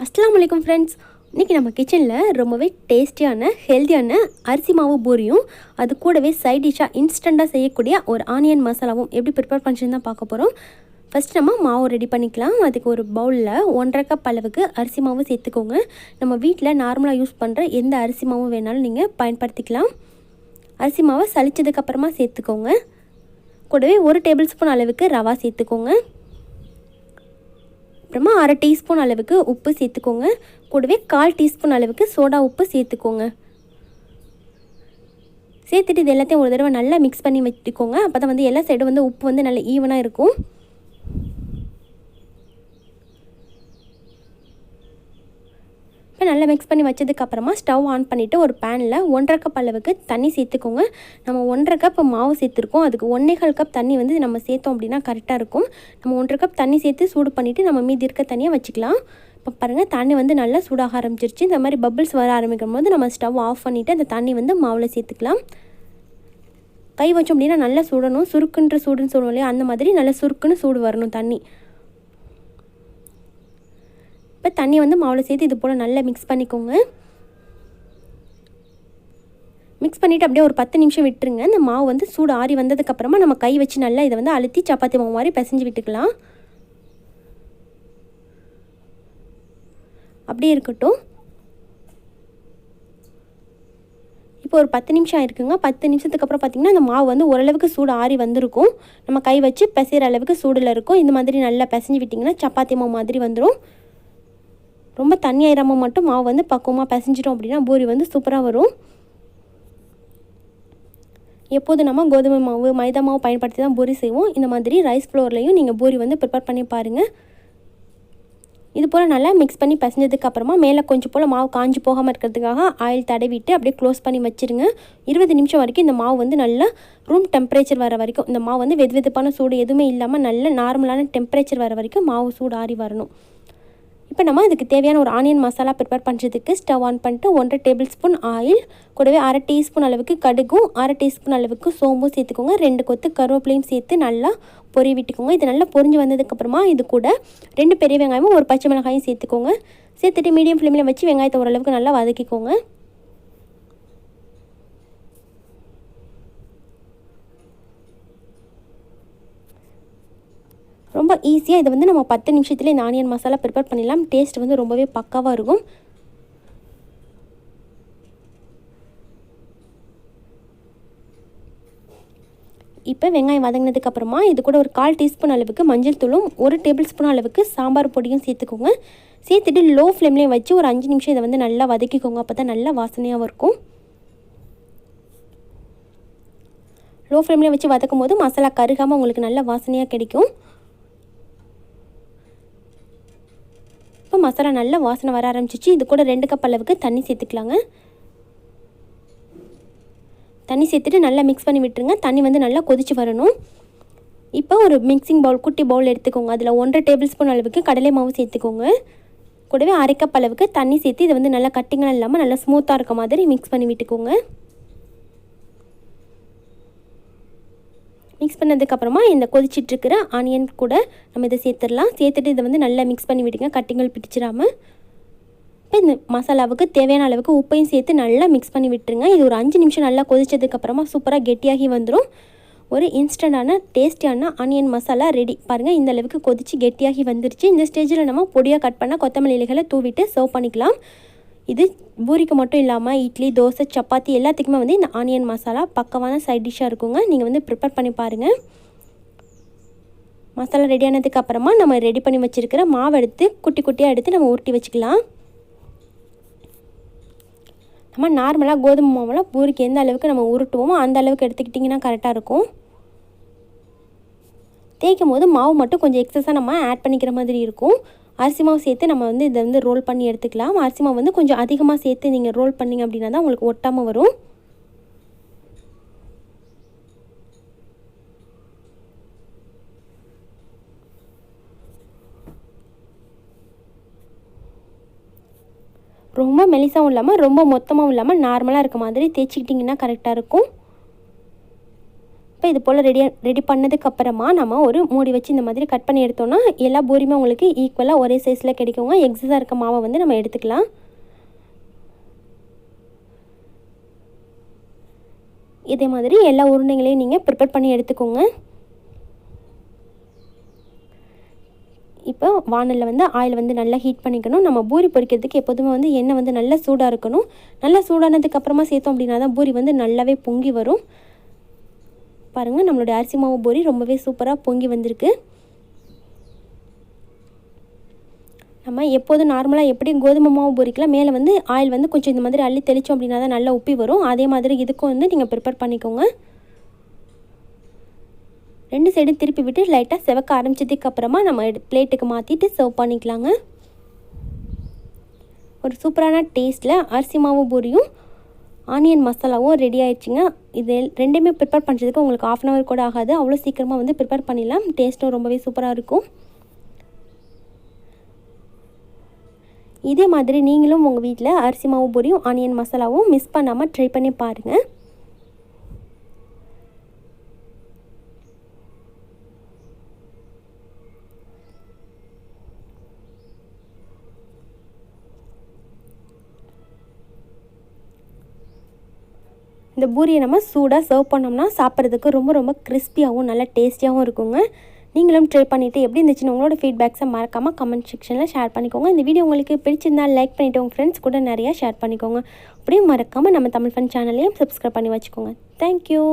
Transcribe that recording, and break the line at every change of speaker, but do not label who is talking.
அஸ்ஸலாமு அலைக்கும் ஃப்ரெண்ட்ஸ். இன்றைக்கி நம்ம கிச்சனில் ரொம்பவே டேஸ்டியான ஹெல்த்தியான அரிசி மாவு பூரியும் அது கூடவே சைட் டிஷ்ஷாக இன்ஸ்டண்ட்டாக செய்யக்கூடிய ஒரு ஆனியன் மசாலாவும் எப்படி ப்ரிப்பேர் பண்ணுறதுன்னு தான் பார்க்க போகிறோம். ஃபஸ்ட் நம்ம மாவு ரெடி பண்ணிக்கலாம். அதுக்கு ஒரு பவுலில் 1.5 கப் அளவுக்கு அரிசி மாவு சேர்த்துக்கோங்க. நம்ம வீட்டில் நார்மலாக யூஸ் பண்ணுற எந்த அரிசி மாவு வேணாலும் நீங்கள் பயன்படுத்திக்கலாம். அரிசி மாவை சலிச்சதுக்கப்புறமா சேர்த்துக்கோங்க. கூடவே 1 டேபிள் ஸ்பூன் அளவுக்கு ரவா சேர்த்துக்கோங்க. அப்புறமா 1/2 டீஸ்பூன் அளவுக்கு உப்பு சேர்த்துக்கோங்க. கூடவே 1/4 டீஸ்பூன் அளவுக்கு சோடா உப்பு சேர்த்துக்கோங்க. சேர்த்துட்டு இது எல்லாத்தையும் ஒரு தடவை நல்லா மிக்ஸ் பண்ணி வச்சுக்கோங்க. அப்போ தான் வந்து எல்லா சைடும் வந்து உப்பு வந்து நல்லா ஈவனாக இருக்கும். இப்போ நல்லா மிக்ஸ் பண்ணி வச்சதுக்கப்புறமா ஸ்டவ் ஆன் பண்ணிவிட்டு ஒரு பேனில் 1.5 கப் அளவுக்கு தண்ணி சேர்த்துக்கோங்க. நம்ம 1.5 கப் மாவு சேர்த்துருக்கோம். அதுக்கு 1.25 கப் தண்ணி வந்து நம்ம சேர்த்தோம் அப்படின்னா கரெக்டாக இருக்கும். நம்ம 1.5 கப் தண்ணி சேர்த்து சூடு பண்ணிவிட்டு நம்ம மீதி இருக்க தண்ணியை வச்சுக்கலாம். இப்போ பாருங்கள், தண்ணி வந்து நல்லா சூடாக ஆரம்பிச்சிருச்சு. இந்த மாதிரி பபிள்ஸ் வர ஆரம்பிக்கும் போது நம்ம ஸ்டவ் ஆஃப் பண்ணிவிட்டு அந்த தண்ணி வந்து மாவில் சேர்த்துக்கலாம். கை வச்சோம் அப்படின்னா நல்லா சுடணும். சுருக்குன்ற சூடுன்னு சொல்லுவோம் இல்லையா, அந்த மாதிரி நல்லா சுருக்குன்னு சூடு வரணும் தண்ணி. இப்போ தண்ணி வந்து மாவில் சேர்த்து இது போல் நல்லா மிக்ஸ் பண்ணிக்கோங்க. மிக்ஸ் பண்ணிவிட்டு அப்படியே ஒரு 10 நிமிஷம் விட்டுருங்க. இந்த மாவு வந்து சூடு ஆறி வந்ததுக்கப்புறமா நம்ம கை வச்சு நல்லா இதை வந்து அழுத்தி சப்பாத்தி மாவு மாதிரி பிசைஞ்சு விட்டுக்கலாம். அப்படியே இருக்கட்டும். இப்போ ஒரு 10 நிமிஷம் ஆயிருக்குங்க. 10 நிமிஷத்துக்கு அப்புறம் பார்த்திங்கன்னா அந்த மாவு வந்து ஓரளவுக்கு சூடு ஆறி வந்திருக்கும். நம்ம கை வச்சு பிசைகிற அளவுக்கு சூடில் இருக்கும். இந்த மாதிரி நல்லா பிசைஞ்சு விட்டிங்கன்னா சப்பாத்தி மாவு மாதிரி வந்துடும். ரொம்ப தண்ணி ஆயிராமல் மட்டும் மாவு வந்து பக்குவமாக பிசைஞ்சிட்டோம் அப்படின்னா பூரி வந்து சூப்பராக வரும். எப்போது நம்ம கோதுமை மாவு மைதா மாவு பயன்படுத்தி தான் பூரி செய்வோம். இந்த மாதிரி ரைஸ் ஃப்ளோர்லேயும் நீங்கள் பூரி வந்து ப்ரிப்பேர் பண்ணி பாருங்கள். இது போல் நல்லா மிக்ஸ் பண்ணி பிசைஞ்சதுக்கப்புறமா மேலே கொஞ்சம் போல் மாவு காஞ்சி போகாமல் இருக்கிறதுக்காக ஆயில் தடவிட்டு அப்படியே க்ளோஸ் பண்ணி வச்சுருங்க. 20 நிமிஷம் வரைக்கும் இந்த மாவு வந்து நல்லா ரூம் டெம்பரேச்சர் வர வரைக்கும், இந்த மாவு வந்து வெதுவெதுப்பான சூடு எதுவுமே இல்லாமல் நல்ல நார்மலான டெம்பரேச்சர் வர வரைக்கும் மாவு சூடு ஆறி வரணும். இப்போ நம்ம இதுக்கு தேவையான ஒரு ஆனியன் மசாலா ப்ரிப்பேர் பண்ணுறதுக்கு ஸ்டவ் ஆன் பண்ணிட்டு 1.5 டேபிள் ஸ்பூன் ஆயில், கூடவே 1/2 டீஸ்பூன் அளவுக்கு கடுகும் 1/2 டீஸ்பூன் அளவுக்கு சோம்பும் சேர்த்துக்கோங்க. 2 கொத்து கருவேப்பிலையும் சேர்த்து நல்லா பொரி விட்டுக்கோங்க. இது நல்லா பொரிஞ்சு வந்ததுக்கப்புறமா இது கூட 2 பெரிய வெங்காயமும் 1 பச்சை மிளகாயும் சேர்த்துக்கோங்க. சேர்த்துட்டு மீடியம் ஃப்ளேமில் வச்சு வெங்காயத்தை ஓரளவுக்கு நல்லா வதக்கிக்கோங்க. ரொம்ப ஈஸியாக இதை வந்து நம்ம 10 நிமிஷத்துலேயே இந்த ஆனியன் மசாலா ப்ரிப்பேர் பண்ணிடலாம். டேஸ்ட் வந்து ரொம்பவே பக்காவாக இருக்கும். இப்போ வெங்காயம் வதங்கினதுக்கப்புறமா இது கூட ஒரு 1/4 டீஸ்பூன் அளவுக்கு மஞ்சள் தூளும் 1 டேபிள் ஸ்பூன் அளவுக்கு சாம்பார் பொடியும் சேர்த்துக்கோங்க. சேர்த்துட்டு லோ ஃப்ளேம்லேயே வச்சு ஒரு 5 நிமிஷம் இதை வந்து நல்லா வதக்கிக்கோங்க. அப்போ தான் நல்லா வாசனையாகவும் இருக்கும். லோ ஃப்ளேம்லேயே வச்சு வதக்கும் போது மசாலா கருகாமல் உங்களுக்கு நல்ல வாசனையாக கிடைக்கும். இப்போ மசாலா நல்லா வாசனை வர ஆரம்பிச்சிச்சு. இது கூட 2 கப் அளவுக்கு தண்ணி சேர்த்துக்கலாங்க. தண்ணி சேர்த்துட்டு நல்லா மிக்ஸ் பண்ணி விட்டுருங்க. தண்ணி வந்து நல்லா கொதிச்சு வரணும். இப்போ ஒரு மிக்சிங் பவுல், குட்டி பவுல் எடுத்துக்கோங்க. அதில் 1.5 டேபிள் ஸ்பூன் அளவுக்கு கடலை மாவு சேர்த்துக்கோங்க. கூடவே 1/2 கப் அளவுக்கு தண்ணி சேர்த்து இதை வந்து நல்லா கட்டிங்கெல்லாம் இல்லாமல் நல்லா ஸ்மூத்தாக இருக்க மாதிரி மிக்ஸ் பண்ணி விட்டுக்கோங்க. மிக்ஸ் பண்ணதுக்கப்புறமா இந்த கொதிச்சிட்ருக்கிற ஆனியன் கூட நம்ம இதை சேர்த்துடலாம். சேர்த்துட்டு இதை வந்து நல்லா மிக்ஸ் பண்ணி விட்டுங்க, கட்டிங்கள் பிடிச்சிடாமல். இப்போ இந்த மசாலாவுக்கு தேவையான அளவுக்கு உப்பையும் சேர்த்து நல்லா மிக்ஸ் பண்ணி விட்டுருங்க. இது ஒரு 5 நிமிஷம் நல்லா கொதிச்சதுக்கப்புறமா சூப்பராக கெட்டியாகி வந்துடும். ஒரு இன்ஸ்டண்ட்டான டேஸ்டியான ஆனியன் மசாலா ரெடி. பாருங்கள், இந்த அளவுக்கு கொதித்து கெட்டியாகி வந்துருச்சு. இந்த ஸ்டேஜில் நம்ம பொடியாக கட் பண்ண கொத்தமல்லி இலைகளை தூவிட்டு சர்வ் பண்ணிக்கலாம். இது பூரிக்கு மட்டும் இல்லாமல் இட்லி, தோசை, சப்பாத்தி எல்லாத்துக்குமே வந்து இந்த ஆனியன் மசாலா பக்கவான சைட் டிஷ்ஷாக இருக்குங்க. நீங்கள் வந்து ப்ரிப்பேர் பண்ணி பாருங்கள். மசாலா ரெடி ஆனதுக்கப்புறமா நம்ம ரெடி பண்ணி வச்சுருக்கிற மாவு எடுத்து குட்டி குட்டியாக எடுத்து நம்ம உருட்டி வச்சுக்கலாம். நம்ம நார்மலாக கோதுமை மாவில் பூரிக்கு எந்த அளவுக்கு நம்ம உருட்டுவோமோ அந்த அளவுக்கு எடுத்துக்கிட்டிங்கன்னா கரெக்டாக இருக்கும். தேய்க்கும் போது மாவு மட்டும் கொஞ்சம் எக்ஸஸாக நம்ம ஆட் பண்ணிக்கிற மாதிரி இருக்கும். அரிசி மாவு சேர்த்து நம்ம வந்து இதை வந்து ரோல் பண்ணி எடுத்துக்கலாம். அரிசி மாவு வந்து கொஞ்சம் அதிகமாக சேர்த்து நீங்கள் ரோல் பண்ணிங்க அப்படின்னா தான் உங்களுக்கு ஒட்டாமல் வரும். ரொம்ப மெலிசாகவும் இல்லாமல் ரொம்ப மொத்தமாகவும் இல்லாமல் நார்மலாக இருக்க மாதிரி தேய்ச்சிக்கிட்டிங்கன்னா கரெக்டாக இருக்கும். இப்போ இது போல் ரெடி பண்ணதுக்கப்புறமா நம்ம ஒரு மூடி வச்சு இந்த மாதிரி கட் பண்ணி எடுத்தோன்னா எல்லா பூரியுமே உங்களுக்கு ஈக்குவலாக ஒரே சைஸில் கிடைக்குங்க. எக்ஸஸாக இருக்க மாவை வந்து நம்ம எடுத்துக்கலாம். இதே மாதிரி எல்லா உருண்டைகளையும் நீங்கள் ப்ரிப்பேர் பண்ணி எடுத்துக்கோங்க. இப்போ வானலில் வந்து ஆயில் வந்து நல்லா ஹீட் பண்ணிக்கணும். நம்ம பூரி பொரிக்கிறதுக்கு எப்போதுமே வந்து எண்ணெய் வந்து நல்லா சூடாக இருக்கணும். நல்லா சூடானதுக்கப்புறமா சேர்த்தோம் அப்படின்னா தான் பூரி வந்து நல்லாவே பொங்கி வரும். பாருங்கள், நம்மளுடைய அரிசி மாவு பூரி ரொம்பவே சூப்பராக பொங்கி வந்திருக்கு. நம்ம எப்போதும் நார்மலாக எப்படி கோதுமை மாவு பூரிக்கலாம் மேலே வந்து ஆயில் வந்து கொஞ்சம் இந்த மாதிரி அள்ளி தெளித்தோம் அப்படின்னா தான் நல்லா உப்பி வரும். அதே மாதிரி இதுக்கும் வந்து நீங்கள் ப்ரிப்பேர் பண்ணிக்கோங்க. 2 சைடும் திருப்பி விட்டு லைட்டாக செவக்க ஆரம்பிச்சதுக்கப்புறமா நம்ம பிளேட்டுக்கு மாற்றிட்டு சர்வ் பண்ணிக்கலாங்க. ஒரு சூப்பரான டேஸ்ட்டில் அரிசி மாவு பூரியும் ஆனியன் மசாலாவும் ரெடி ஆயிடுச்சுங்க. இது ரெண்டுமே ப்ரிப்பேர் பண்ணுறதுக்கு உங்களுக்கு 1/2 அன் ஹவர் கூட ஆகாது. அவ்வளோ சீக்கிரமாக வந்து ப்ரிப்பேர் பண்ணிடலாம். டேஸ்ட்டும் ரொம்பவே சூப்பராக இருக்கும். இதே மாதிரி நீங்களும் உங்கள் வீட்டில் அரிசி மாவு பூரியும் ஆனியன் மசாலாவும் மிஸ் பண்ணாமல் ட்ரை பண்ணி பாருங்கள். இந்த பூரியை நம்ம சூடாக சர்வ் பண்ணோம்னா சாப்பிட்றதுக்கு ரொம்ப ரொம்ப கிறிஸ்பியாகவும் நல்லா டேஸ்டியாகவும் இருக்குங்க. நீங்களும் ட்ரை பண்ணிவிட்டு எப்படி இருந்துச்சுன்னு உங்களோட ஃபீட்பேக்ஸை மறக்காமல் கமெண்ட் செக்ஷனில் ஷேர் பண்ணிக்கோங்க. இந்த வீடியோ உங்களுக்கு பிடிச்சிருந்தால் லைக் பண்ணிவிட்டு உங்கள் ஃப்ரெண்ட்ஸ் கூட நிறையா ஷேர் பண்ணிக்கோங்க. அப்படியே மறக்காமல் நம்ம தமிழ் ஃபன் சேனலையும் சப்ஸ்கிரைப் பண்ணி வச்சுக்கோங்க. தேங்க்யூ.